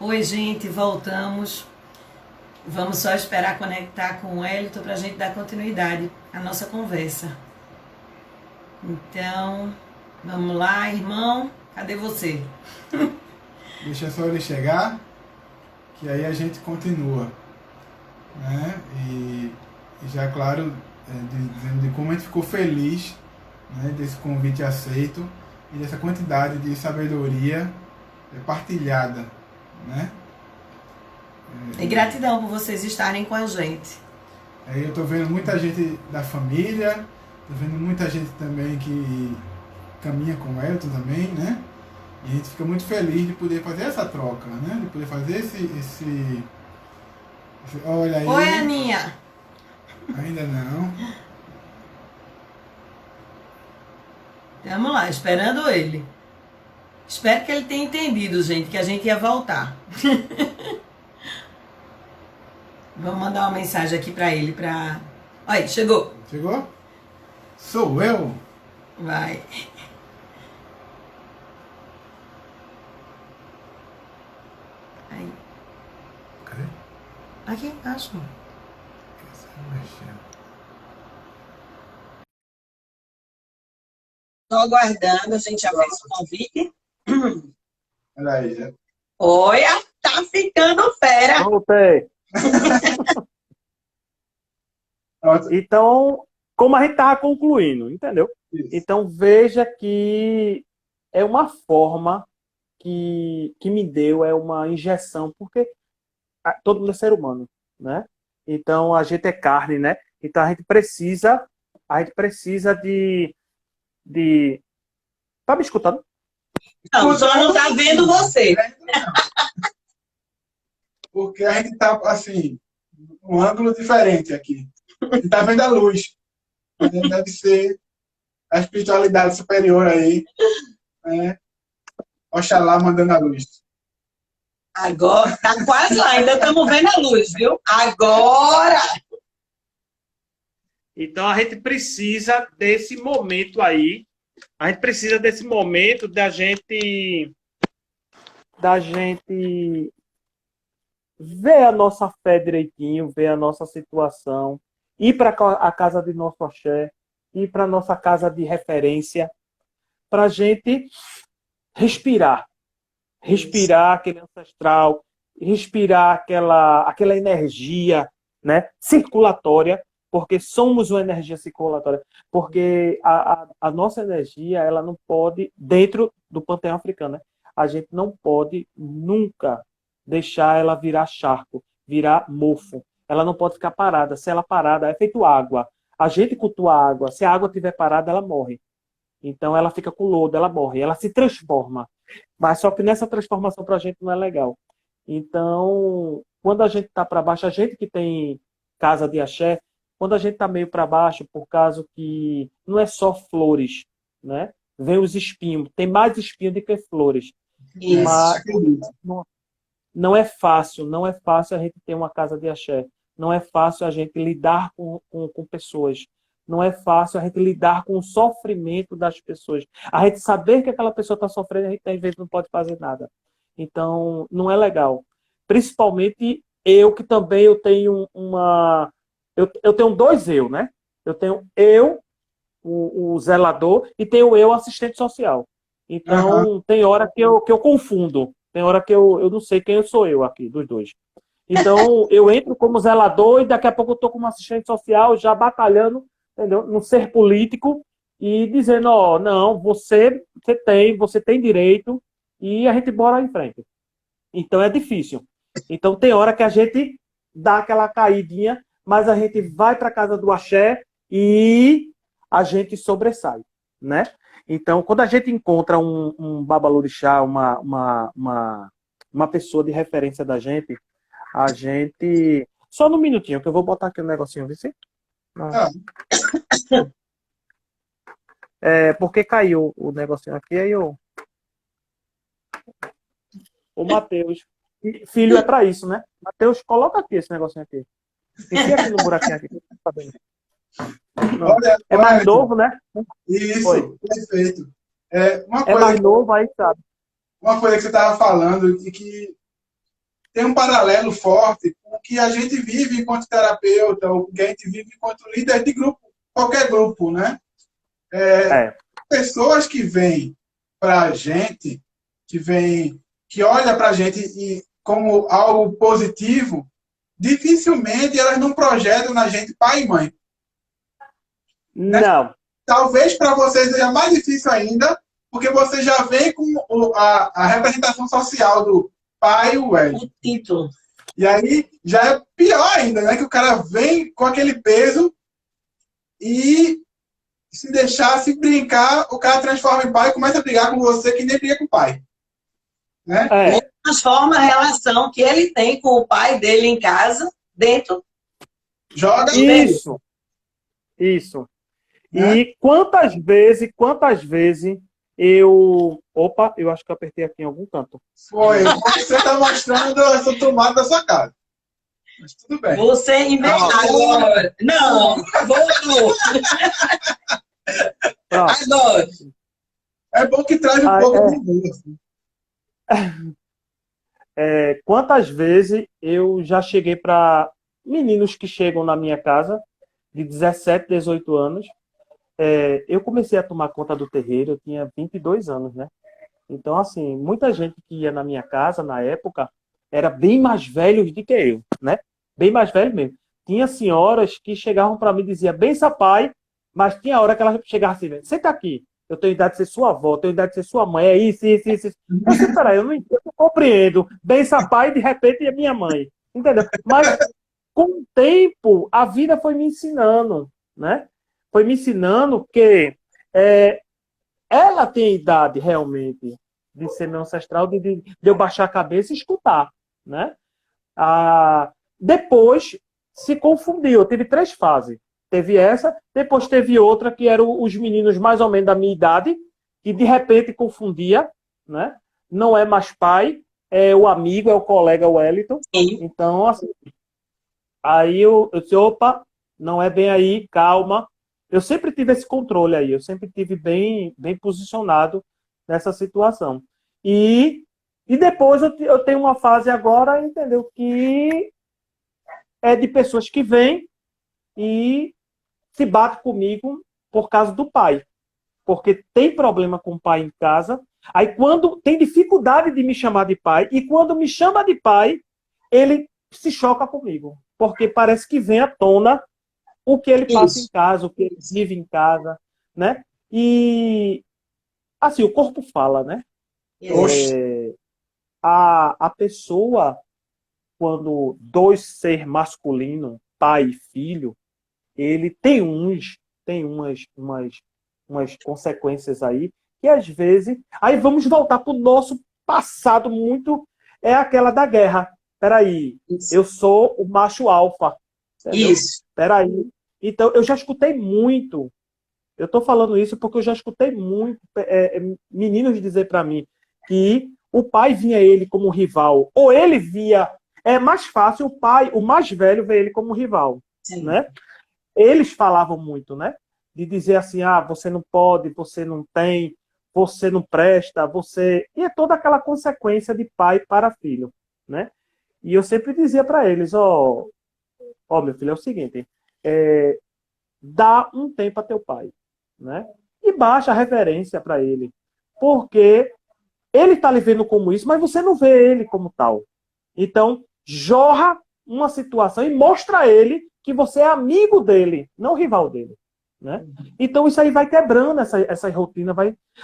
Oi, gente, voltamos. Vamos só esperar conectar com o Hélito para a gente dar continuidade à nossa conversa. Então, vamos lá, irmão. Cadê você? Deixa só ele chegar, que aí a gente continua, né? E já, claro, dizendo de como a gente ficou feliz, né, desse convite aceito e dessa quantidade de sabedoria partilhada, né? E gratidão por vocês estarem com a gente. Aí eu tô vendo muita gente da família, tô vendo muita gente também que caminha com o Elton também, né? E a gente fica muito feliz de poder fazer essa troca, né? De poder fazer olha aí. Oi, Aninha. Ainda não. Vamos lá, esperando ele. Espero que ele tenha entendido, gente, que a gente ia voltar. Vamos mandar uma mensagem aqui para ele, para... Olha, chegou. Chegou? Sou eu. Vai. Aí. Cadê? Aqui embaixo. Estou aguardando, a gente já fez o convite. Olha aí, já. Olha, tá ficando fera. Voltei. Então, como a gente estava concluindo, entendeu? Isso. Então, veja que é uma forma que me deu, é uma injeção, porque todo mundo é ser humano, né? Então, a gente é carne, né? Então, a gente precisa de... Tá me escutando? Não, só não tá vendo você. Porque a gente tá, assim, um ângulo diferente aqui. A gente tá vendo a luz. Deve ser a espiritualidade superior aí, né? Oxalá mandando a luz. Agora, tá quase lá, ainda estamos vendo a luz, viu? Agora! Então, a gente precisa desse momento aí. A gente precisa desse momento da gente ver a nossa fé direitinho, ver a nossa situação, ir para a casa de nosso axé, ir para a nossa casa de referência, para a gente respirar aquele ancestral, respirar aquela energia, né, circulatória, porque somos uma energia circulatória, porque a nossa energia, ela não pode, dentro do panteão africano, né, a gente não pode nunca deixar ela virar charco, virar mofo. Ela não pode ficar parada. Se ela parada, é feito água. A gente cultua a água. Se a água estiver parada, ela morre. Então ela fica com lodo, ela morre, ela se transforma. Mas só que nessa transformação para a gente não é legal. Então, quando a gente está para baixo, a gente que tem casa de axé, quando a gente está meio para baixo, por causa que não é só flores, né? Vem os espinhos, tem mais espinho do que flores. Mas não é fácil, não é fácil a gente ter uma casa de axé. Não é fácil a gente lidar com pessoas. Não é fácil a gente lidar com o sofrimento das pessoas. A gente saber que aquela pessoa está sofrendo, a gente às vezes não pode fazer nada. Então, não é legal. Principalmente eu, que também eu tenho uma... Eu tenho dois eu, né? Eu tenho eu, o zelador, e tenho eu, assistente social. Então, tem hora que eu confundo. Tem hora que eu não sei quem sou eu aqui, dos dois. Então, eu entro como zelador e daqui a pouco eu estou como assistente social, já batalhando, entendeu? No ser político e dizendo, ó, não, você tem direito e a gente bora em frente. Então, é difícil. Então, tem hora que a gente dá aquela caidinha, mas a gente vai para a casa do axé e a gente sobressai, né? Então, quando a gente encontra um babalorixá, uma pessoa de referência da gente, a gente... Só no minutinho, que eu vou botar aqui um negocinho, viu? Tá. Porque caiu o negocinho aqui, aí eu... O Matheus. Filho é para isso, né? Matheus, coloca aqui esse negocinho aqui. Enfia aqui no buraquinho aqui. Tá bem. Olha, É mais novo, né? Isso, Oi. perfeito. Uma É coisa mais novo, aí sabe. uma coisa que você estava falando e que tem um paralelo forte com o que a gente vive enquanto terapeuta, ou o que a gente vive enquanto líder de grupo, qualquer grupo, né? Pessoas que vêm para a gente, que olha para a gente como algo positivo, dificilmente elas não projetam na gente pai e mãe. Né? Não. Talvez para você seja mais difícil ainda, porque você já vem com a representação social do pai e o Hélio. O título. E aí já é pior ainda, né? Que o cara vem com aquele peso e se deixar, se brincar, o cara transforma em pai e começa a brigar com você que nem briga com o pai. Né? Transforma a relação que ele tem com o pai dele em casa dentro. Joga isso. Isso. Né? E quantas vezes eu... Opa, eu acho que eu apertei aqui em algum canto. Foi. Você está mostrando essa tomada da sua casa. Mas tudo bem. Você inventou agora. Não, voltou. Agora. É bom que traz um pouco de luz. Quantas vezes eu já cheguei para meninos que chegam na minha casa, de 17, 18 anos, eu comecei a tomar conta do terreiro, eu tinha 22 anos, né? Então, assim, muita gente que ia na minha casa, na época, era bem mais velho do que eu, né? Bem mais velho mesmo. Tinha senhoras que chegavam para mim e diziam, bença pai, mas tinha hora que ela chegava assim, senta aqui, eu tenho idade de ser sua avó, tenho idade de ser sua mãe, é isso. Eu disse, peraí, eu não entendo, eu compreendo. Bença pai, de repente, é minha mãe. Entendeu? Mas, com o tempo, a vida foi me ensinando, né? Foi me ensinando que ela tem idade, realmente, de ser meu ancestral, de eu baixar a cabeça e escutar, né? Depois, se confundiu. Eu tive 3 fases. Teve essa, depois teve outra, que eram os meninos mais ou menos da minha idade, que de repente confundia, né? Não é mais pai, é o amigo, é o colega Wellington. Sim. Então, assim, aí eu disse, opa, não é bem aí, calma. Eu sempre tive esse controle aí, eu sempre tive bem posicionado nessa situação. E depois eu tenho uma fase agora, entendeu? Que é de pessoas que vêm e se batem comigo por causa do pai. Porque tem problema com o pai em casa. Aí quando tem dificuldade de me chamar de pai, e quando me chama de pai, ele se choca comigo. Porque parece que vem à tona o que ele passa em casa, o que ele vive em casa, né? E, assim, o corpo fala, né? A pessoa, quando 2 seres masculinos, pai e filho, ele tem umas consequências aí, que às vezes... Aí vamos voltar para o nosso passado muito... É aquela da guerra. Peraí, eu sou o macho alfa. Entendeu? Isso. Peraí. Então, eu já escutei muito. Eu estou falando isso porque eu já escutei muito meninos dizer para mim que o pai via ele como rival. Ou ele via... É mais fácil o pai, o mais velho, ver ele como rival. Sim. Né? Eles falavam muito, né? De dizer assim, você não pode, você não tem, você não presta, você... E é toda aquela consequência de pai para filho, né? E eu sempre dizia para eles, meu filho, é o seguinte, dá um tempo a teu pai, né? E baixa a reverência para ele. Porque ele está lhe vendo como isso, mas você não vê ele como tal. Então, jorra uma situação e mostra a ele que você é amigo dele, não rival dele. Né? Então, isso aí vai quebrando essa rotina.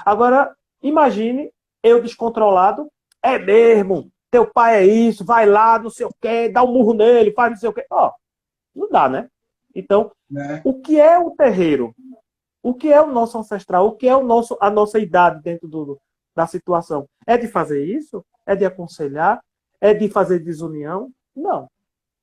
Agora, imagine eu descontrolado, é mesmo, teu pai é isso, vai lá, não sei o quê, dá um murro nele, faz não sei o quê. Não dá, né? Então, o que é o terreiro? O que é o nosso ancestral? O que é a nossa idade dentro da situação? É de fazer isso? É de aconselhar? É de fazer desunião? Não.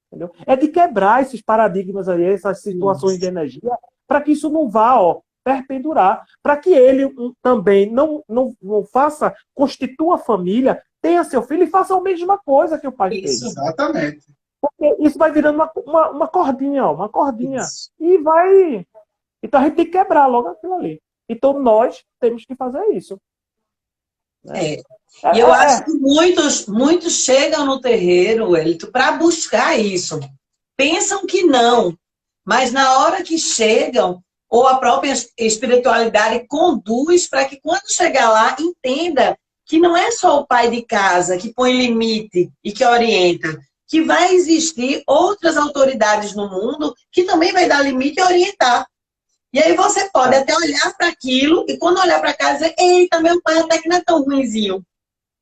Entendeu? É de quebrar esses paradigmas aí, essas situações de energia, para que isso não vá perpendurar. Para que ele também não faça, constitua família, tenha seu filho e faça a mesma coisa que o pai fez. Exatamente. Porque isso vai virando uma cordinha, uma cordinha. Isso. E vai... Então a gente tem que quebrar logo aquilo ali. Então nós temos que fazer isso. Né? É. E eu acho que muitos chegam no terreiro, Elito, para buscar isso. Pensam que não, mas na hora que chegam, ou a própria espiritualidade conduz para que quando chegar lá, entenda que não é só o pai de casa que põe limite e que orienta, que vai existir outras autoridades no mundo que também vai dar limite e orientar. E aí você pode até olhar para aquilo e quando olhar para casa dizer, eita, meu pai até que não é tão ruinzinho,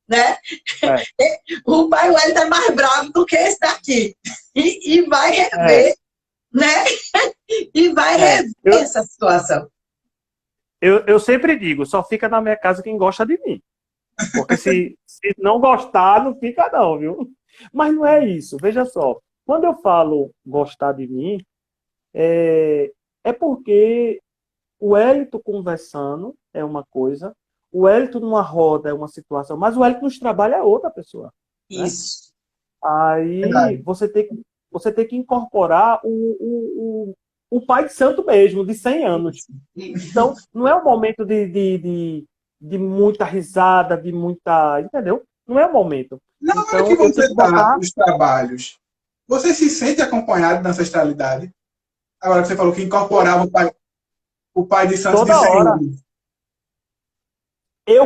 né? É. O pai Wellington é mais bravo do que esse daqui. E vai rever, né? E vai rever essa situação. Eu sempre digo, só fica na minha casa quem gosta de mim. Porque se não gostar, não fica não, viu? Mas não é isso. Veja só. Quando eu falo gostar de mim, é porque o Hélito conversando é uma coisa, o Hélito numa roda é uma situação, mas o Hélito nos trabalha é outra pessoa. Isso. Né? Aí você tem que incorporar o pai de santo mesmo, de 100 anos. Então, não é o momento de muita risada, de muita... Entendeu? Não é o momento. Na hora Então, que eu tenho você que está botar... nos trabalhos, você se sente acompanhado na ancestralidade? Agora que você falou que incorporava o pai de santo de Toda 100 hora. anos.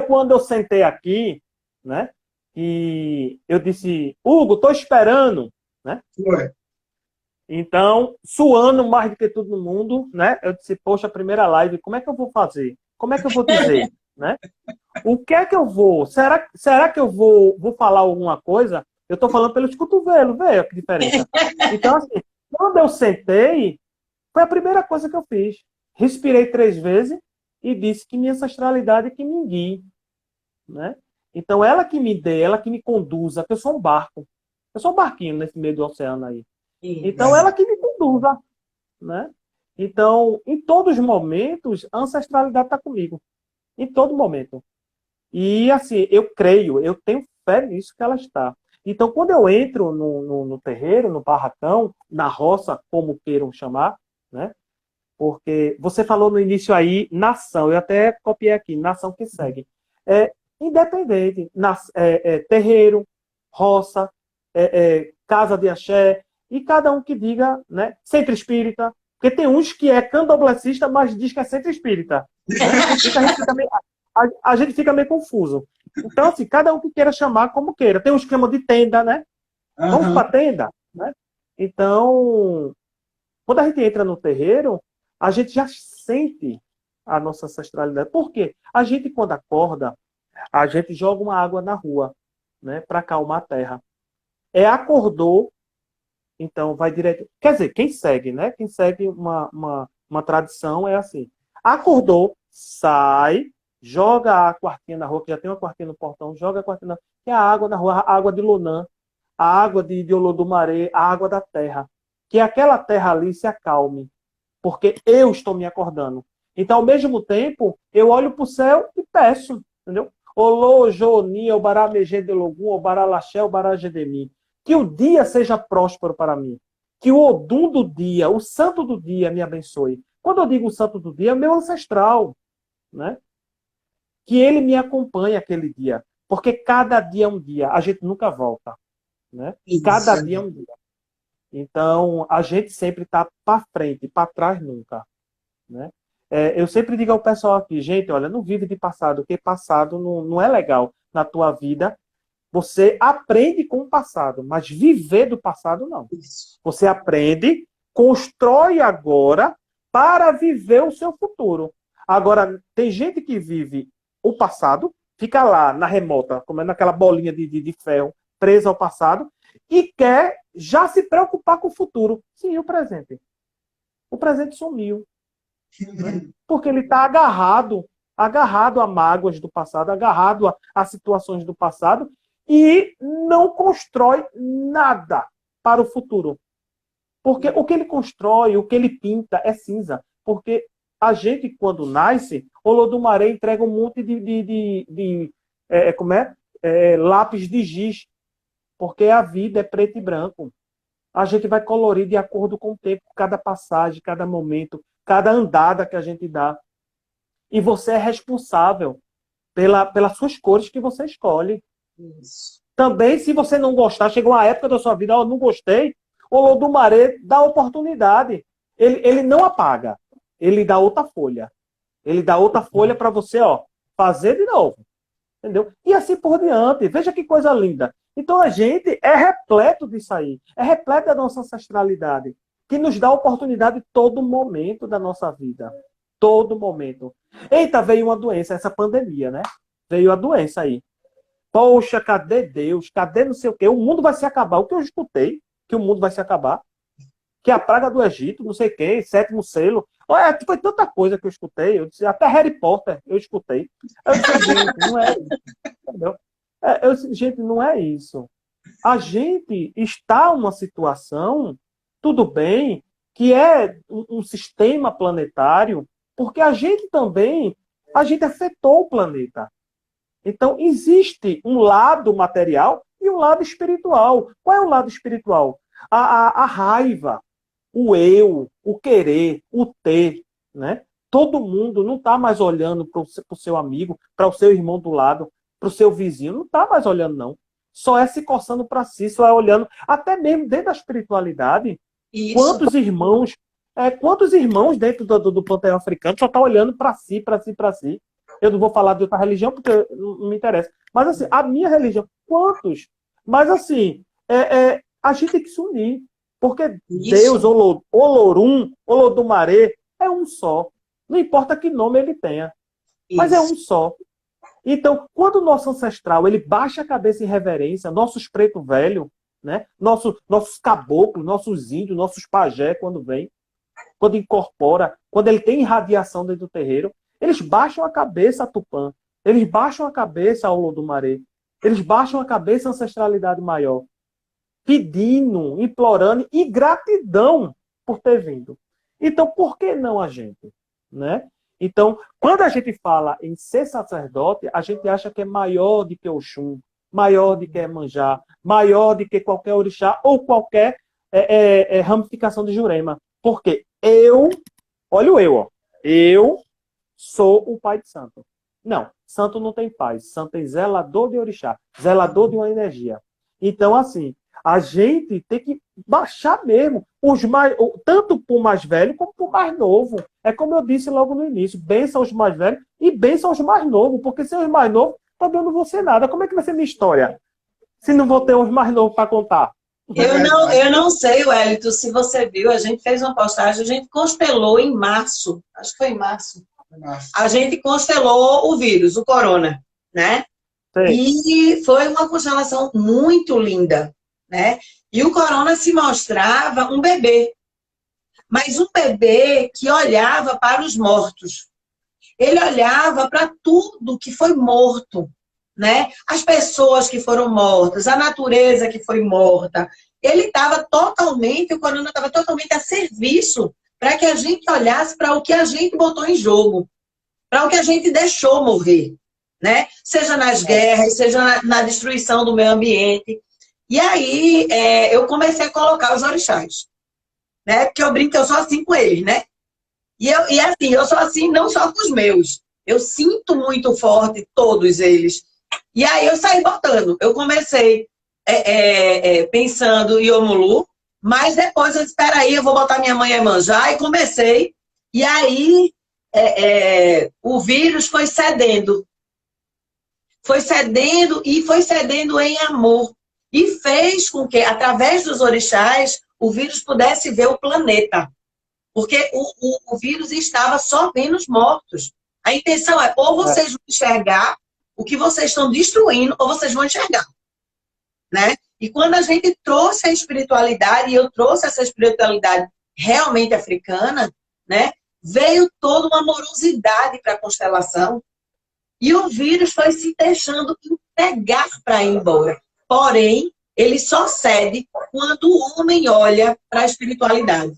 Quando eu sentei aqui, né? E eu disse, Hugo, tô esperando, né? Foi. Então, suando mais do que todo mundo, né? Eu disse, poxa, primeira live, como é que eu vou fazer? Como é que eu vou dizer, né? O que é que eu vou? Será que eu vou falar alguma coisa? Eu tô falando pelos cotovelos, veja que diferença. Então, assim, quando eu sentei, foi a primeira coisa que eu fiz. Respirei 3 vezes e disse que minha ancestralidade é que me guie, né? Então, ela que me dê, ela que me conduza, que eu sou um barco. Eu sou um barquinho nesse meio do oceano aí. Então, ela que me conduza, né? Então, em todos os momentos, a ancestralidade está comigo. Em todo momento. E, assim, eu creio, eu tenho fé nisso que ela está. Então, quando eu entro no terreiro, no barracão, na roça, como queiram chamar, né? Porque você falou no início aí, nação, eu até copiei aqui, nação que segue. Independente, terreiro, roça, casa de axé, e cada um que diga, né, centro espírita, porque tem uns que é candomblessista, mas diz que é centro espírita. Né? Então a gente fica meio confuso. Então, assim, cada um que queira chamar como queira. Tem uns que chamam de tenda, né? Vamos para a tenda, né? Então, quando a gente entra no terreiro, a gente já sente a nossa ancestralidade. Por quê? A gente, quando acorda, a gente joga uma água na rua, né? Para acalmar a terra. Acordou, então vai direto. Quer dizer, quem segue, né? Quem segue uma tradição é assim. Acordou, sai, joga a quartinha na rua, que já tem uma quartinha no portão, joga a quartinha na rua, que é a água na rua, a água de Lunã, a água de Olodumaré, a água da terra. Que aquela terra ali se acalme, porque eu estou me acordando. Então, ao mesmo tempo, eu olho para o céu e peço, entendeu? Olô, Joni, Obará Megê de Logum, Obará Laxé, Obará Gedemi. Que o dia seja próspero para mim. Que o Odum do dia, o santo do dia me abençoe. Quando eu digo o santo do dia, é meu ancestral, né? Que ele me acompanhe aquele dia. Porque cada dia é um dia. A gente nunca volta, né? Cada dia é um dia. Então, a gente sempre está para frente, para trás nunca, né? Eu sempre digo ao pessoal aqui, gente, olha, não vive de passado, porque passado não é legal na tua vida. Você aprende com o passado, mas viver do passado não. Você aprende, constrói agora para viver o seu futuro. Agora, tem gente que vive o passado, fica lá na remota, comendo aquela bolinha de ferro presa ao passado, e quer já se preocupar com o futuro. Sim, o presente. O presente sumiu. Né? Porque ele está agarrado a mágoas do passado, agarrado a situações do passado, e não constrói nada para o futuro. Porque o que ele constrói, o que ele pinta é cinza. Porque a gente, quando nasce, o Olodumaré entrega um monte lápis de giz. Porque a vida é preto e branco. A gente vai colorir de acordo com o tempo, cada passagem, cada momento, cada andada que a gente dá. E você é responsável. pelas suas cores que você escolhe. Isso. Também, se você não gostar, chegou uma época da sua vida, eu não gostei, o Olodumare dá oportunidade. Ele não apaga. Ele dá outra folha. Ele dá outra folha para você, ó, fazer de novo. Entendeu? E assim por diante. Veja que coisa linda. Então a gente é repleto disso aí. É repleto da nossa ancestralidade, que nos dá oportunidade todo momento da nossa vida. Todo momento. Eita, veio uma doença, essa pandemia, né? Veio a doença aí. Poxa, cadê Deus? Cadê não sei o quê? O mundo vai se acabar. O que eu escutei, que o mundo vai se acabar. Que a praga do Egito, não sei o quê, sétimo selo. Olha, foi tanta coisa que eu escutei. Eu disse, até Harry Potter eu escutei. Eu disse, gente, não é isso. Entendeu? Eu disse, gente, não é isso. A gente está numa situação, tudo bem, que é um sistema planetário, porque a gente também, a gente afetou o planeta. Então, existe um lado material e um lado espiritual. Qual é o lado espiritual? A raiva, o eu, o querer, o ter, né? Todo mundo não está mais olhando para o seu amigo, para o seu irmão do lado, para o seu vizinho, não está mais olhando, não. Só é se coçando para si, só é olhando, até mesmo dentro da espiritualidade. Isso. Quantos irmãos dentro do panteão africano só está olhando para si, para si, para si? Eu não vou falar de outra religião porque não me interessa. Mas assim, a minha religião, quantos? Mas assim, a gente tem que se unir. Porque Isso. Deus, Olorum, Olodumare, é um só. Não importa que nome ele tenha. Mas é um só. Então, quando o nosso ancestral ele baixa a cabeça em reverência, nossos preto velho, né? Nossos caboclos, nossos índios, nossos pajé, quando vem, quando incorpora, quando ele tem irradiação dentro do terreiro, eles baixam a cabeça a Tupã, eles baixam a cabeça a Olodumare, eles baixam a cabeça a ancestralidade maior, pedindo, implorando e gratidão por ter vindo. Então, por que não a gente? Né? Então, quando a gente fala em ser sacerdote, a gente acha que é maior do que Oxum, maior do que Emanjá, maior do que qualquer orixá ou qualquer ramificação de Jurema. Porque olha o eu, ó, eu sou o pai de santo. Não, santo não tem pai, santo tem zelador de orixá, zelador de uma energia. Então, assim, a gente tem que baixar mesmo, tanto para o mais velho como para o mais novo. É como eu disse logo no início, benção os mais velhos e benção os mais novos, porque se os mais novos, também eu não vou ser nada. Como é que vai ser minha história? Se não vou ter os mais novos para contar. Eu não sei, Wellington, se você viu, a gente fez uma postagem, a gente constelou em março, acho que foi em março. A gente constelou o vírus, o corona, né? Sim. E foi uma constelação muito linda, né? E o corona se mostrava um bebê, mas um bebê que olhava para os mortos. Ele olhava para tudo que foi morto, né? As pessoas que foram mortas, a natureza que foi morta. Ele estava totalmente, o corona estava totalmente a serviço para que a gente olhasse para o que a gente botou em jogo, para o que a gente deixou morrer, né? Seja nas guerras, seja na destruição do meio ambiente. E aí eu comecei a colocar os orixás, né? Porque eu brinco que eu sou assim com eles, né? E assim, eu sou assim não só com os meus. Eu sinto muito forte todos eles. E aí eu saí botando. Eu comecei pensando em Omulu, mas depois eu disse, espera aí, eu vou botar minha mãe Iemanjá, e comecei. E aí o vírus foi cedendo. Foi cedendo e foi cedendo em amor. E fez com que, através dos orixás, o vírus pudesse ver o planeta. Porque o vírus estava só vendo os mortos. A intenção é, ou vocês vão enxergar o que vocês estão destruindo, ou vocês vão enxergar. Né? E quando a gente trouxe a espiritualidade, e eu trouxe essa espiritualidade realmente africana, né? Veio toda uma amorosidade para a constelação, e o vírus foi se deixando pegar para ir embora. Porém, ele só cede quando o homem olha para a espiritualidade.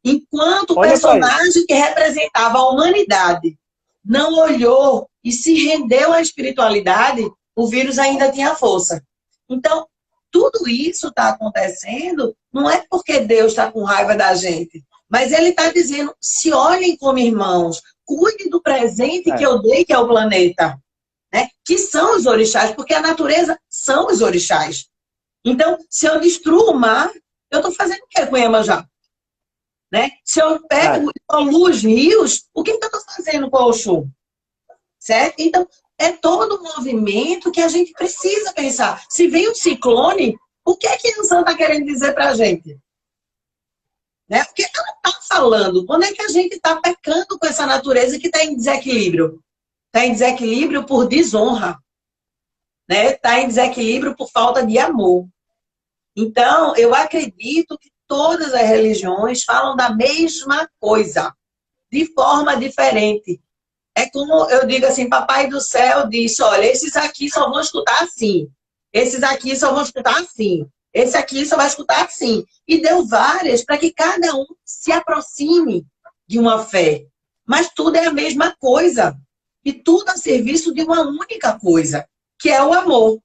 Enquanto o personagem que representava a humanidade não olhou e se rendeu à espiritualidade, o vírus ainda tinha força. Então, tudo isso está acontecendo, não é porque Deus está com raiva da gente, mas Ele está dizendo, se olhem como irmãos, cuide do presente que eu dei, que é o planeta, né? Que são os orixás, porque a natureza são os orixás. Então, se eu destruo o mar, eu estou fazendo o que com Iemanjá? Né? Se eu pego e poluo os rios, o que eu estou fazendo com o Oxum? Certo? Então, é todo um movimento que a gente precisa pensar. Se vem um ciclone, o que é que a Ansan está querendo dizer para a gente? Né? O que ela está falando? Quando é que a gente está pecando com essa natureza que está em desequilíbrio? Está em desequilíbrio por desonra. Né? Está em desequilíbrio por falta de amor. Então, eu acredito que todas as religiões falam da mesma coisa, de forma diferente. É como eu digo assim, Papai do Céu disse, olha, esses aqui só vão escutar assim, esses aqui só vão escutar assim, esse aqui só vai escutar assim. E deu várias para que cada um se aproxime de uma fé. Mas tudo é a mesma coisa. E tudo a serviço de uma única coisa, que é o amor.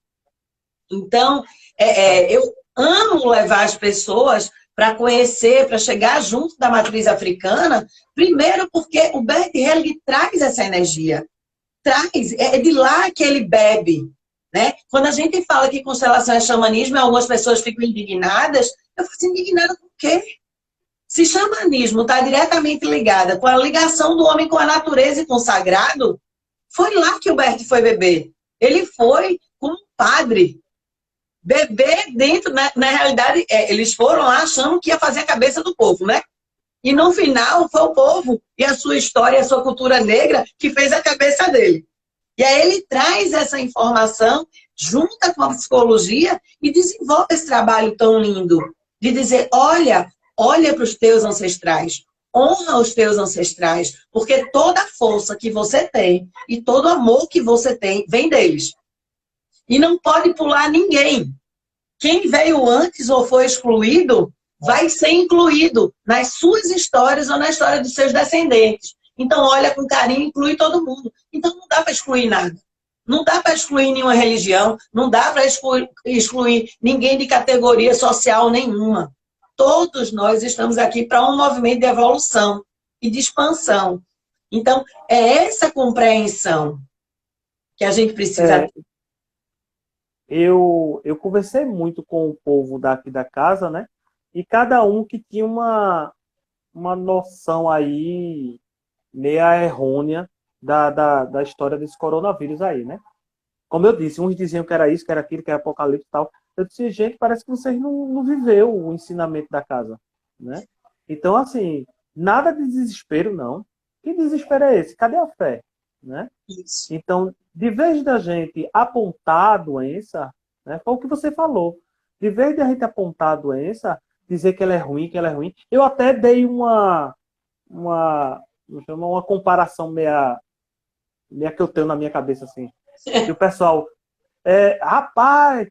Então, eu amo levar as pessoas para conhecer, para chegar junto da matriz africana, primeiro porque o Bert Helling traz essa energia. Traz, é de lá que ele bebe. Né? Quando a gente fala que constelação é xamanismo, algumas pessoas ficam indignadas. Eu fico indignada com o quê? Se xamanismo está diretamente ligado com a ligação do homem com a natureza e com o sagrado, foi lá que o Bert foi beber. Ele foi como um padre. Beber dentro, na realidade, eles foram lá achando que ia fazer a cabeça do povo, né? E no final foi o povo e a sua história, a sua cultura negra que fez a cabeça dele. E aí ele traz essa informação, junta com a psicologia e desenvolve esse trabalho tão lindo de dizer, olha para os teus ancestrais, honra os teus ancestrais, porque toda a força que você tem e todo o amor que você tem vem deles. E não pode pular ninguém. Quem veio antes ou foi excluído, vai ser incluído nas suas histórias ou na história dos seus descendentes. Então, olha com carinho, inclui todo mundo. Então, não dá para excluir nada. Não dá para excluir nenhuma religião, não dá para excluir ninguém de categoria social nenhuma. Todos nós estamos aqui para um movimento de evolução e de expansão. Então, é essa compreensão que a gente precisa ter. Eu conversei muito com o povo daqui da casa, né? E cada um que tinha uma noção aí meia errônea da história desse coronavírus aí, né? Como eu disse, uns diziam que era isso, que era aquilo, que era apocalipse e tal. Eu disse, gente, parece que vocês não viveu o ensinamento da casa, né? Então, assim, nada de desespero, não. Que desespero é esse? Cadê a fé? Né? Isso. Então, de vez da gente apontar a doença, né, foi o que você falou, de vez de a gente apontar a doença, dizer que ela é ruim, eu até dei uma comparação meia que eu tenho na minha cabeça, assim, que o pessoal, rapaz,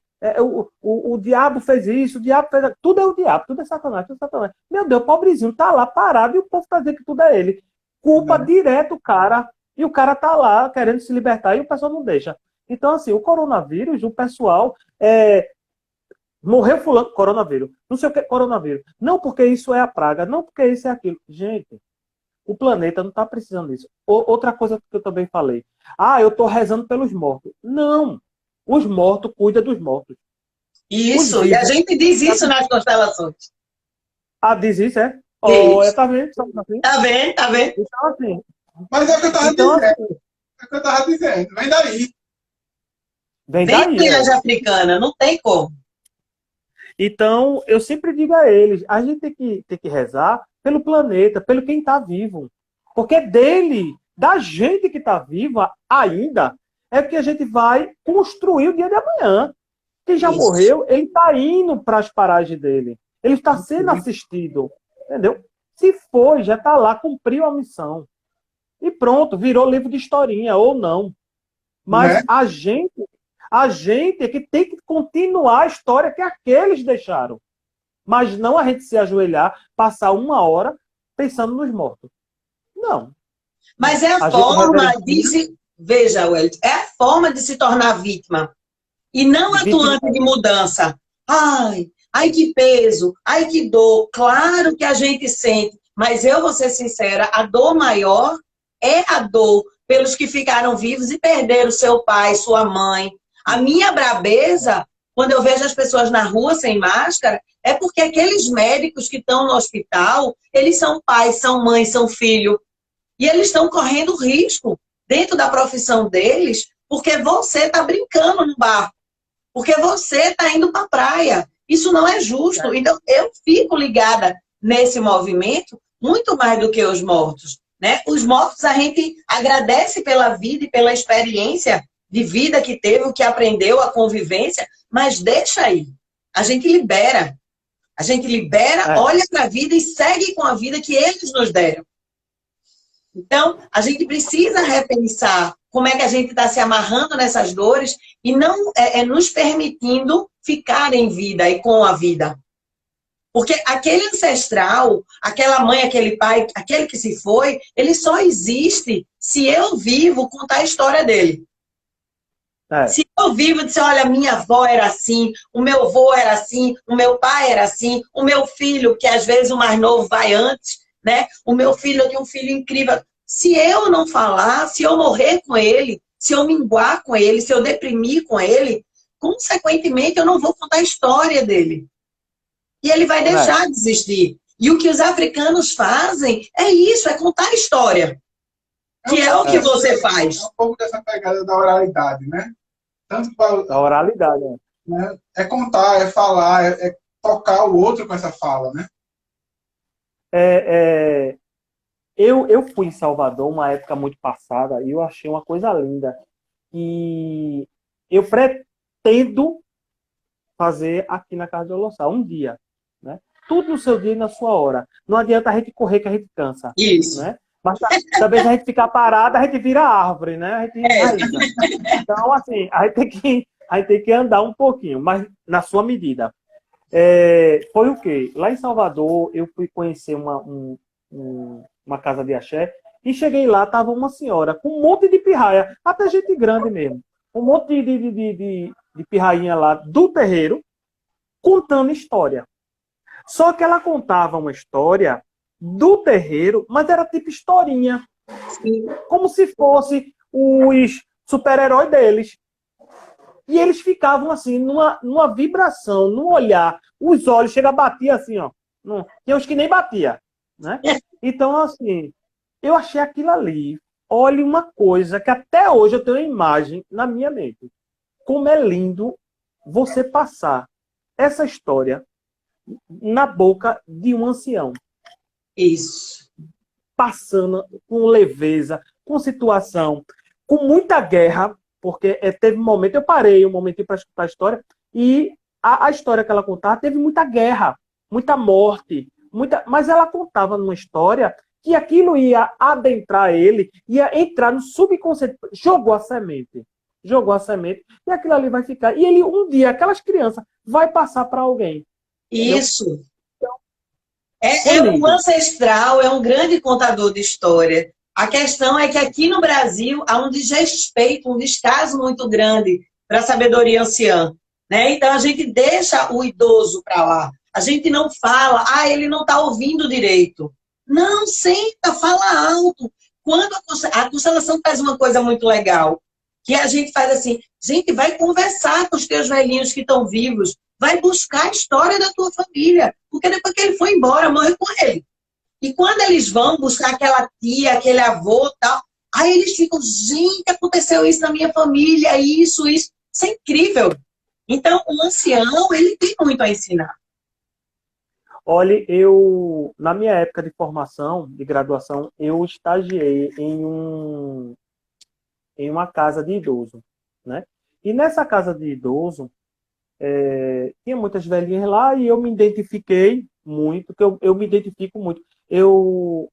o diabo fez isso, o diabo fez... Tudo é o diabo, tudo é Satanás, tudo é Satanás. Meu Deus, o pobrezinho tá lá parado e o povo tá dizendo que tudo é ele. Culpa direto o cara. E o cara tá lá querendo se libertar e o pessoal não deixa. Então, assim, o coronavírus, o pessoal morreu fulano, coronavírus. Não sei o que, coronavírus. Não porque isso é a praga, não porque isso é aquilo. Gente, o planeta não tá precisando disso. Outra coisa que eu também falei. Eu tô rezando pelos mortos. Não. Os mortos cuidam dos mortos. Isso, e a gente diz isso nas constelações. Diz isso, é? Tá vendo? Tá vendo, tá vendo? Então, assim... Mas é o que eu estava dizendo. É o que eu estava dizendo. Vem daí. Vem daí. Linhagem africana, não tem como. Então, eu sempre digo a eles, a gente tem que rezar pelo planeta, pelo quem está vivo. Porque dele, da gente que está viva ainda, é que a gente vai construir o dia de amanhã. Quem já morreu, ele está indo para as paragens dele. Ele está sendo assistido. Entendeu? Se foi, já está lá, cumpriu a missão. E pronto, virou livro de historinha, ou não. Mas a gente é que tem que continuar a história que aqueles deixaram. Mas não a gente se ajoelhar, passar uma hora pensando nos mortos. Não. Mas é a forma de se... Veja, Wellington, é a forma de se tornar vítima. E não atuante de mudança. Ai, que peso, ai, que dor. Claro que a gente sente. Mas eu vou ser sincera, a dor maior é a dor pelos que ficaram vivos e perderam seu pai, sua mãe. A minha brabeza, quando eu vejo as pessoas na rua sem máscara, é porque aqueles médicos que estão no hospital, eles são pais, são mães, são filhos. E eles estão correndo risco dentro da profissão deles, porque você está brincando no barco, porque você está indo para a praia. Isso não é justo. Então, eu fico ligada nesse movimento muito mais do que os mortos, né? Os mortos a gente agradece pela vida e pela experiência de vida que teve, o que aprendeu, a convivência, mas deixa aí. A gente libera. A gente libera, olha para a vida e segue com a vida que eles nos deram. Então, a gente precisa repensar como é que a gente está se amarrando nessas dores e não nos permitindo ficar em vida e com a vida. Porque aquele ancestral, aquela mãe, aquele pai, aquele que se foi, ele só existe se eu vivo contar a história dele. Se eu vivo dizer, olha, minha avó era assim, o meu avô era assim, o meu pai era assim, o meu filho, que às vezes o mais novo vai antes, né? O meu filho, eu tenho um filho incrível. Se eu não falar, se eu morrer com ele, se eu minguar com ele, se eu deprimir com ele, consequentemente eu não vou contar a história dele. E ele vai deixar de existir. E o que os africanos fazem é isso, é contar a história. Que é o que você faz. É um pouco dessa pegada da oralidade, né? Tanto da oralidade, né? É contar, é falar, é tocar o outro com essa fala, né? Eu fui em Salvador uma época muito passada e eu achei uma coisa linda. E eu pretendo fazer aqui na Casa de Oloçá, um dia. Né? Tudo no seu dia e na sua hora. Não adianta a gente correr que a gente cansa. Isso. Né? Mas talvez a gente ficar parada, a gente vira árvore, né? A gente enraiza. Então, assim, a gente tem que andar um pouquinho, mas na sua medida. Foi o quê? Lá em Salvador, eu fui conhecer uma casa de axé e cheguei lá, tava uma senhora com um monte de pirraia, até gente grande mesmo. Um monte de pirrainha lá do terreiro, contando história. Só que ela contava uma história do terreiro, mas era tipo historinha. Como se fosse os super-heróis deles. E eles ficavam assim, numa vibração, num olhar. Os olhos chegam a bater assim, ó. Tem uns que nem batia. Né? Então, assim, eu achei aquilo ali. Olha uma coisa que até hoje eu tenho uma imagem na minha mente. Como é lindo você passar essa história na boca de um ancião. Isso. Passando com leveza, com situação, com muita guerra, porque teve um momento, eu parei um momentinho para escutar a história, e a história que ela contava teve muita guerra, muita morte, mas ela contava numa história que aquilo ia adentrar ele, ia entrar no subconsciente, jogou a semente, e aquilo ali vai ficar. E ele, um dia, aquelas crianças, vai passar para alguém. Isso. O ancestral é um grande contador de história. A questão é que aqui no Brasil há um desrespeito, um descaso muito grande para a sabedoria anciã. Né? Então a gente deixa o idoso para lá. A gente não fala, ele não está ouvindo direito. Não, senta, fala alto. Quando a constelação faz uma coisa muito legal, que a gente faz assim, gente, vai conversar com os teus velhinhos que estão vivos, vai buscar a história da tua família, porque depois que ele foi embora, morre com ele. E quando eles vão buscar aquela tia, aquele avô, tal, aí eles ficam, gente, aconteceu isso na minha família, isso. Isso é incrível. Então, o ancião, ele tem muito a ensinar. Olha, na minha época de formação, de graduação, eu estagiei em uma casa de idoso, né? E nessa casa de idoso, tinha muitas velhinhas lá e eu me identifiquei muito, que eu me identifico muito. Eu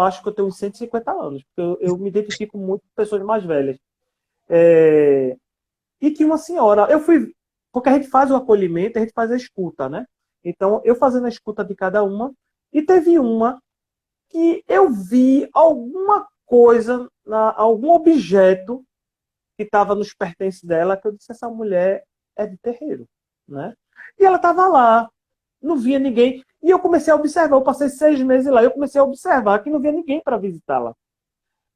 acho que eu tenho uns 150 anos, porque eu me identifico muito com pessoas mais velhas. E tinha uma senhora, porque a gente faz o acolhimento, a gente faz a escuta, né? Então, eu fazendo a escuta de cada uma, e teve uma que eu vi alguma coisa, algum objeto que estava nos pertences dela, que eu disse, essa mulher é de terreiro, né? E ela estava lá, não via ninguém. E eu comecei a observar, eu passei 6 meses lá, eu comecei a observar que não via ninguém para visitá-la.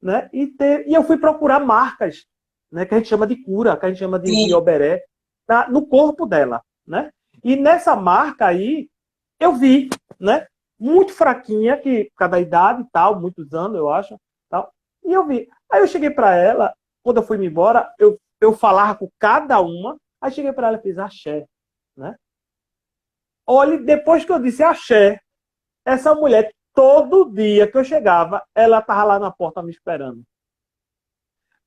né? E eu fui procurar marcas, né? Que a gente chama de cura, que a gente chama de oberé, no corpo dela, né? E nessa marca aí, eu vi, né? Muito fraquinha, que cada idade e tal, muitos anos, eu acho, tal. E eu vi. Aí eu cheguei para ela, quando eu fui me embora, eu falava com cada uma, aí cheguei para ela e fiz axé, né? Olha, depois que eu disse axé, essa mulher, todo dia que eu chegava, ela estava lá na porta me esperando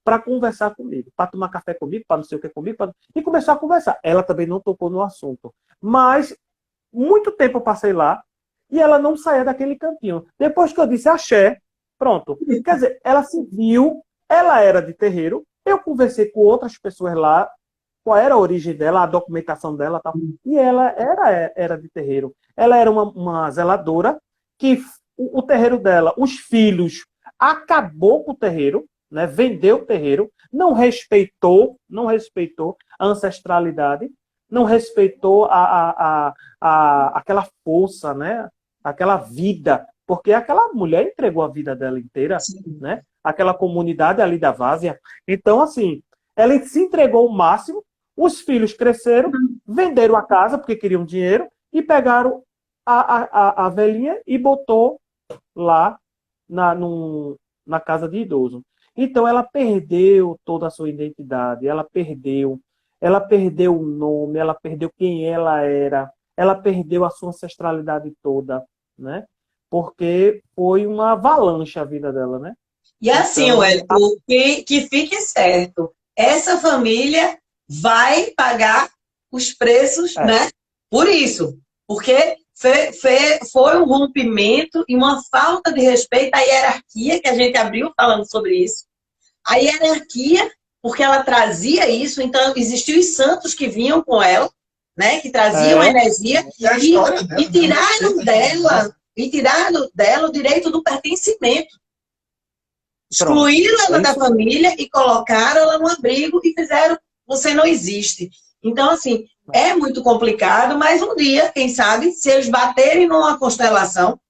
para conversar comigo, para tomar café comigo, para não sei o que comigo, e começar a conversar. Ela também não tocou no assunto. Mas muito tempo eu passei lá e ela não saía daquele cantinho. Depois que eu disse axé, pronto. Quer dizer, ela se viu, ela era de terreiro, eu conversei com outras pessoas lá, qual era a origem dela, a documentação dela, tal, e ela era de terreiro. Ela era uma zeladora que o terreiro dela, os filhos, acabou com o terreiro, né, vendeu o terreiro, não respeitou a ancestralidade, não respeitou aquela força, né, aquela vida, porque aquela mulher entregou a vida dela inteira, né, aquela comunidade ali da Várzea. Então, assim, ela se entregou o máximo, os filhos cresceram, venderam a casa porque queriam dinheiro e pegaram a velhinha e botou lá na casa de idoso. Então, ela perdeu toda a sua identidade, ela perdeu o nome, ela perdeu quem ela perdeu a sua ancestralidade toda, né? Porque foi uma avalanche a vida dela, né? E assim, Então, Wellington, que fique certo, essa família vai pagar os preços, né? Por isso, porque foi um rompimento e uma falta de respeito à hierarquia, que a gente abriu falando sobre isso. A hierarquia, porque ela trazia isso, então existiam os santos que vinham com ela, né? Que traziam a energia e tiraram dela o direito do pertencimento. Excluíram ela da família e colocaram ela no abrigo e fizeram, você não existe. Então, assim, é muito complicado, mas um dia, quem sabe, se eles baterem numa constelação,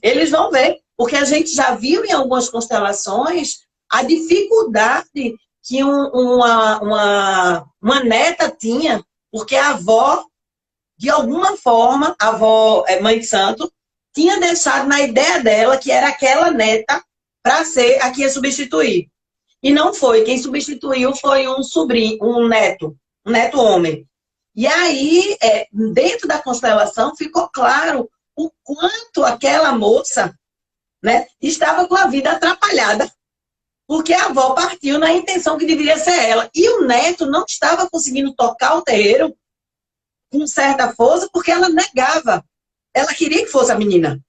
eles vão ver. Porque a gente já viu em algumas constelações a dificuldade que uma neta tinha, porque a avó, de alguma forma, a avó, mãe de santo, tinha deixado na ideia dela que era aquela neta para ser a que ia substituir. E não foi. Quem substituiu foi um sobrinho, um neto homem. E aí, dentro da constelação, ficou claro o quanto aquela moça, né, estava com a vida atrapalhada. Porque a avó partiu na intenção que deveria ser ela. E o neto não estava conseguindo tocar o terreiro com certa força, porque ela negava. Ela queria que fosse a menina.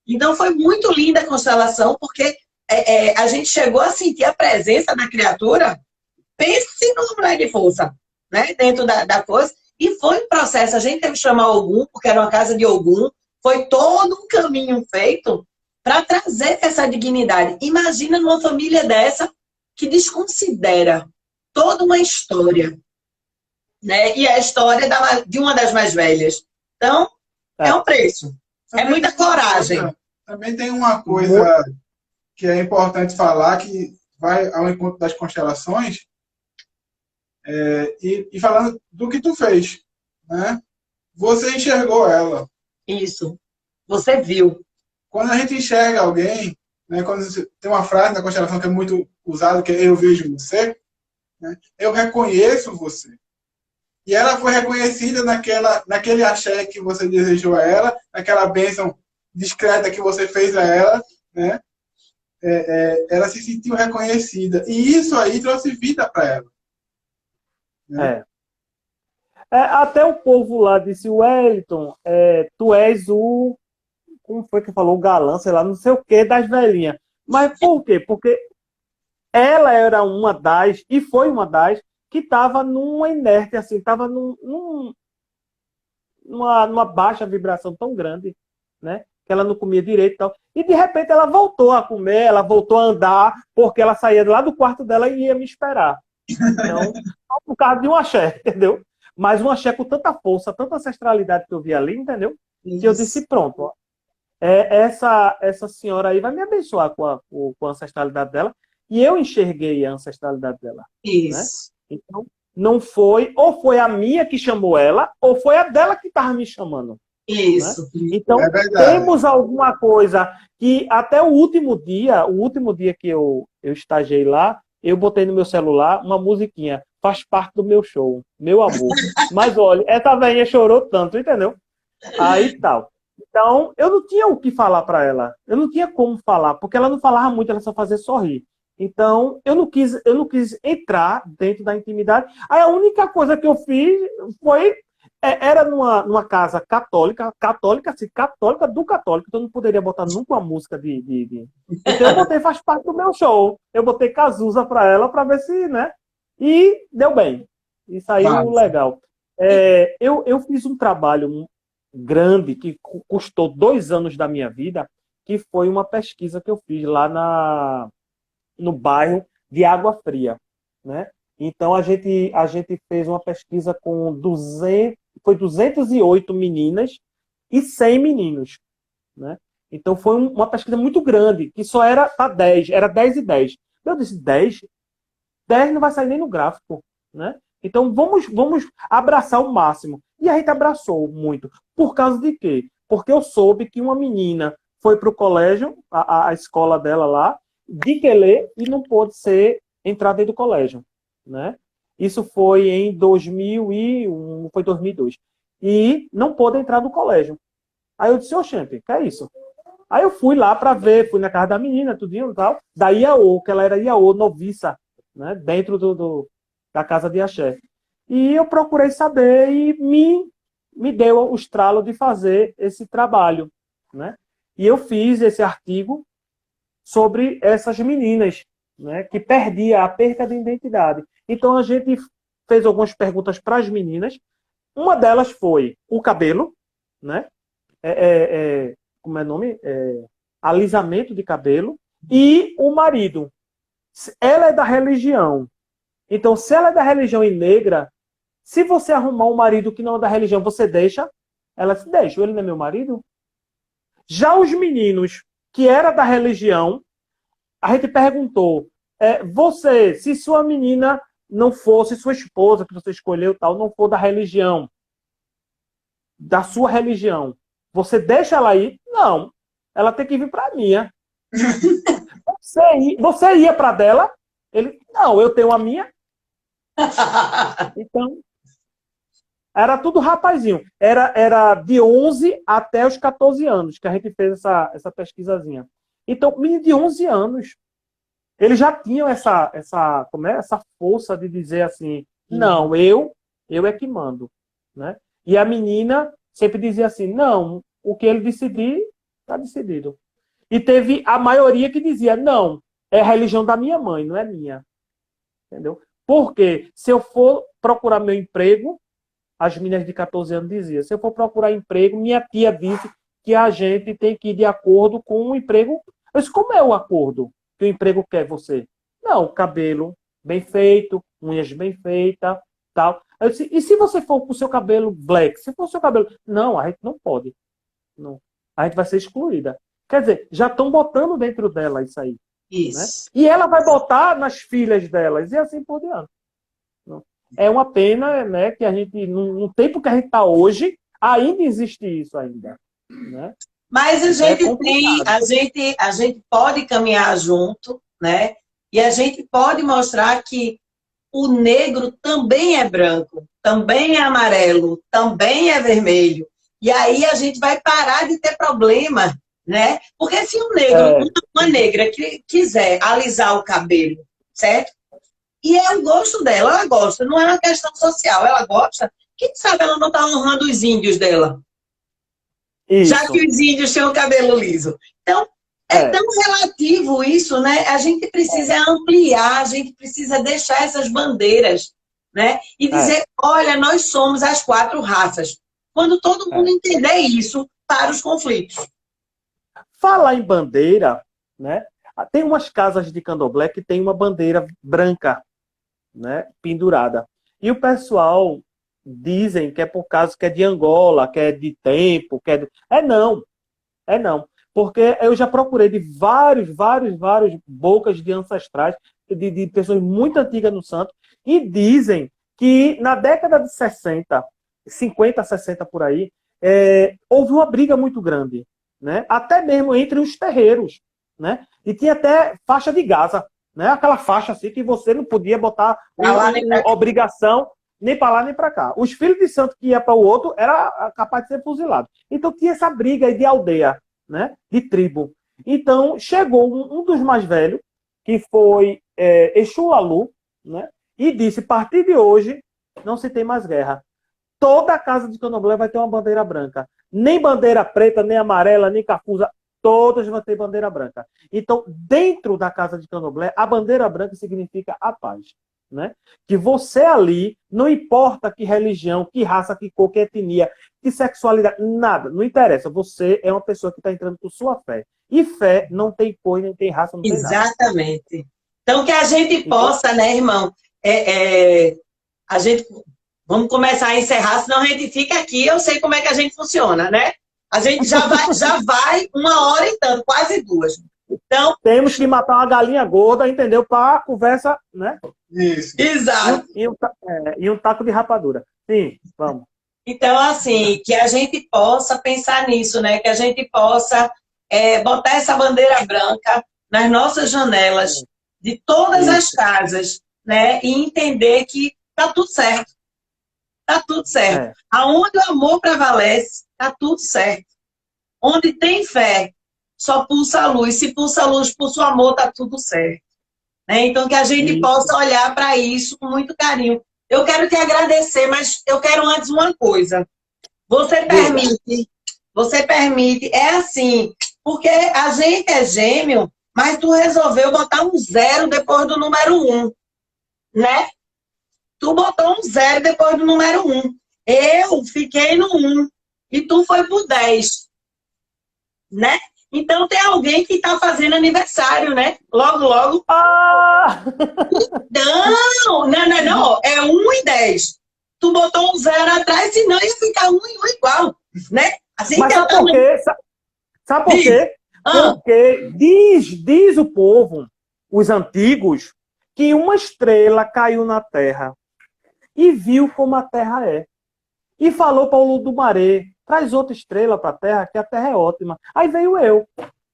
Então, foi muito linda a constelação, porque a gente chegou a sentir a presença da criatura. Pense numa mulher de força, né? Dentro da coisa. E foi um processo. A gente teve que chamar Ogum, porque era uma casa de Ogum. Foi todo um caminho feito para trazer essa dignidade. Imagina numa família dessa que desconsidera toda uma história, né? E a história de uma das mais velhas. Então, é um preço. É muita coragem. Também tem uma coisa que é importante falar, que vai ao encontro das constelações, e falando do que tu fez, né? Você enxergou ela. Isso. Você viu. Quando a gente enxerga alguém, né, quando tem uma frase na constelação que é muito usada, que é eu vejo você, né, eu reconheço você. E ela foi reconhecida naquele axé que você desejou a ela, naquela bênção discreta que você fez a ela, né? Ela se sentiu reconhecida. E isso aí trouxe vida para ela. Né? Até o povo lá disse, Wellington, tu és o... Como foi que falou? O galã, sei lá, não sei o que, das velhinhas. Mas por quê? Porque ela era uma das, e foi uma das, que estava numa inércia, assim, estava numa baixa vibração tão grande, né? Que ela não comia direito e tal. E de repente ela voltou a comer, ela voltou a andar, porque ela saía lá do quarto dela e ia me esperar. Então, só por causa de um axé, entendeu? Mas um axé com tanta força, tanta ancestralidade que eu vi ali, entendeu? Isso. Que eu disse, pronto, ó. essa senhora aí vai me abençoar com a ancestralidade dela. E eu enxerguei a ancestralidade dela, né? Isso. Então, não foi, ou foi a minha que chamou ela, ou foi a dela que estava me chamando, né? Isso. Então, É verdade. temos alguma coisa que até o último dia que eu estagiei lá, eu botei no meu celular uma musiquinha, faz parte do meu show, meu amor. Mas olha, essa velhinha chorou tanto, entendeu? Aí tal. Então, eu não tinha o que falar para ela. Eu não tinha como falar, porque ela não falava muito, ela só fazia sorrir. Então, eu não quis entrar dentro da intimidade. Aí a única coisa que eu fiz foi era numa casa católica, assim, católica do católico, então eu não poderia botar nunca uma música Então eu botei, faz parte do meu show. Eu botei Cazuza para ela para ver se, né? E deu bem. E saiu Massa. legal. Eu fiz um trabalho grande que custou 2 anos da minha vida, que foi uma pesquisa que eu fiz lá no bairro de Água Fria, né? Então a gente fez uma pesquisa com 208 meninas e 100 meninos, né? Então foi uma pesquisa muito grande, que só era para 10, era 10 e 10. Eu disse, 10 não vai sair nem no gráfico, né? Então vamos abraçar o máximo. E a gente abraçou muito. Por causa de quê? Porque eu soube que uma menina foi para o colégio, a escola dela lá, de Quelê, e não pôde ser entrada dentro do colégio, né? Isso foi em 2001, foi 2002. E não pôde entrar no colégio. Aí eu disse, oxente, que é isso? Aí eu fui lá para ver, fui na casa da menina, tudinho e tal, da Iaô, que ela era Iaô, noviça, né? Dentro da casa de axé. E eu procurei saber e me deu o estralo de fazer esse trabalho, né? E eu fiz esse artigo sobre essas meninas, né, que perdia a perca de identidade. Então a gente fez algumas perguntas para as meninas. Uma delas foi o cabelo, né? Como é o nome? Alisamento de cabelo. E o marido. Ela é da religião. Então, se ela é da religião e negra, se você arrumar um marido que não é da religião, você deixa? Ela se deixa. Ele não é meu marido? Já os meninos que era da religião, a gente perguntou, você, se sua menina não fosse, sua esposa que você escolheu tal, não for da religião, da sua religião, você deixa ela ir? Não. Ela tem que vir para a minha. Você ia para dela? Ele, não, eu tenho a minha. Então, era tudo rapazinho. Era de 11 até os 14 anos que a gente fez essa pesquisazinha. Então, menino de 11 anos, eles já tinham essa força de dizer assim, não, eu é que mando, né? E a menina sempre dizia assim, não, o que ele decidir, está decidido. E teve a maioria que dizia, não, é a religião da minha mãe, não é minha. Entendeu? Porque se eu for procurar meu emprego, as meninas de 14 anos diziam, se eu for procurar emprego, minha tia disse que a gente tem que ir de acordo com o emprego. Eu disse, como é o acordo que o emprego quer você? Não, cabelo bem feito, unhas bem feitas, tal. Eu disse, e se você for com o seu cabelo black? Se for o seu cabelo... Não, a gente não pode. Não. A gente vai ser excluída. Quer dizer, já estão botando dentro dela isso aí. Né? Isso. E ela vai botar nas filhas delas, e assim por diante. É uma pena, né, que a gente, no tempo que a gente está hoje, ainda existe isso ainda. Né? Mas complicado. a gente pode caminhar junto, né? E a gente pode mostrar que o negro também é branco, também é amarelo, também é vermelho. E aí a gente vai parar de ter problema, né? Porque se um negro, uma negra que quiser alisar o cabelo, certo? E é o gosto dela, ela gosta, não é uma questão social, ela gosta. Quem sabe ela não está honrando os índios dela? Isso. Já que os índios têm o cabelo liso. Então, é tão relativo isso, né? A gente precisa ampliar, a gente precisa deixar essas bandeiras, né? E dizer, olha, nós somos as 4 raças. Quando todo mundo entender isso, para os conflitos. Falar em bandeira, né? Tem umas casas de candomblé que tem uma bandeira branca, né, pendurada. E o pessoal dizem que é por causa que é de Angola, que é de tempo, que é de... não. É não. Porque eu já procurei de vários bocas de ancestrais, de pessoas muito antigas no santo, e dizem que na década de 60, 50, 60 por aí, houve uma briga muito grande, né? Até mesmo entre os terreiros, né? E tinha até faixa de Gaza, né? Aquela faixa assim que você não podia botar Pra lá, nem pra cá. obrigação nem para lá nem para cá. Os filhos de santo que ia para o outro era capaz de ser fuzilado. Então tinha essa briga aí de aldeia, né? De tribo. Então chegou um dos mais velhos, que foi Exu Lalu, né? E disse: a partir de hoje não se tem mais guerra. Toda a casa de Candomblé vai ter uma bandeira branca. Nem bandeira preta, nem amarela, nem cafusa. Todas vão ter bandeira branca. Então, dentro da casa de Candomblé, a bandeira branca significa a paz. Né? Que você ali, não importa que religião, que raça, que cor, que etnia, que sexualidade, nada, não interessa. Você é uma pessoa que está entrando por sua fé. E fé não tem cor, nem tem raça, não tem nada. Exatamente. Então, que a gente possa, né, irmão, a gente... Vamos começar a encerrar, senão a gente fica aqui, eu sei como é que a gente funciona, né? A gente já vai 1 hora e tanto, quase 2. Então, temos que matar uma galinha gorda, entendeu? Para a conversa, né? Isso. Exato. E um taco de rapadura. Sim, vamos. Então, assim, que a gente possa pensar nisso, né? Que a gente possa botar essa bandeira branca nas nossas janelas de todas as casas, né? E entender que tá tudo certo. Tá tudo certo. Aonde o amor prevalece, tá tudo certo. Onde tem fé, só pulsa a luz. Se pulsa a luz, pulsa o amor, tá tudo certo. Né? Então, que a gente possa olhar para isso com muito carinho. Eu quero te agradecer, mas eu quero antes uma coisa. Você permite, é assim, porque a gente é gêmeo, mas tu resolveu botar um 0 depois do número 1, né? Tu botou um 0 depois do número 1. Eu fiquei no 1 e tu foi pro 10, né? Então tem alguém que tá fazendo aniversário, né? Logo, logo. Ah! Não. É 1 e 10. Tu botou um 0 atrás, senão ia ficar 1 e 1 igual, né? Assim. Mas sabe por quê? Sabe por quê? Porque diz o povo, os antigos, que uma estrela caiu na terra e viu como a terra é. E falou para o Ludumaré: traz outra estrela para a terra, que a terra é ótima. Aí veio eu.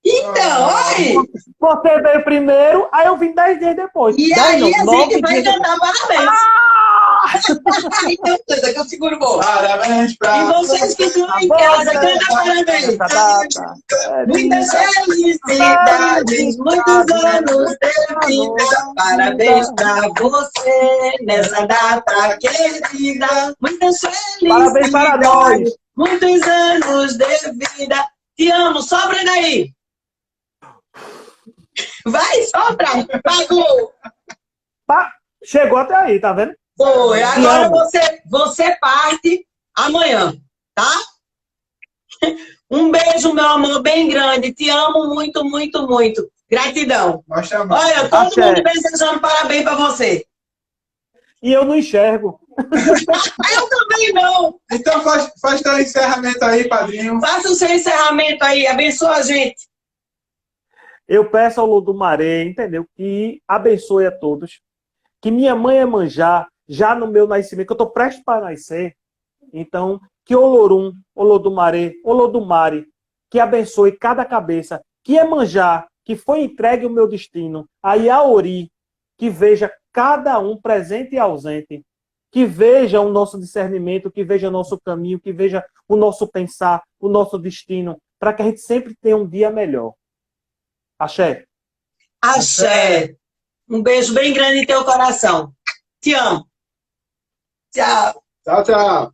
Então, aí. Você veio primeiro, aí eu vim 10 dias depois. E aí a gente vai cantar parabéns. Então, coisa que eu seguro bom. Parabéns pra E vocês que estão em casa, canta parabéns. Muitas felicidades, muitos anos de vida. Parabéns pra você nessa data querida. Muitas felicidades. Parabéns para nós. Muitos anos de vida. Te amo, sopra daí. Vai, sopra. Pagou. Chegou até aí, tá vendo? Foi. Agora você parte amanhã, tá? Um beijo, meu amor, bem grande. Te amo muito, muito, muito. Gratidão. Olha, todo mundo desejando parabéns para você. E eu não enxergo. Eu também não. Então faz teu encerramento aí, padrinho. Faça o seu encerramento aí. Abençoa a gente. Eu peço ao Ludumaré, entendeu? Que abençoe a todos. Que minha mãe é manjar, já no meu nascimento, que eu estou prestes para nascer. Então, que Olorum, Olodumaré, Olodumare, que abençoe cada cabeça. Que é manjar, que foi entregue o meu destino. A Yaori, que veja cada um presente e ausente. Que veja o nosso discernimento, que veja o nosso caminho, que veja o nosso pensar, o nosso destino, para que a gente sempre tenha um dia melhor. Axé. Axé. Um beijo bem grande em teu coração. Te amo. Tchau. Tchau, tchau.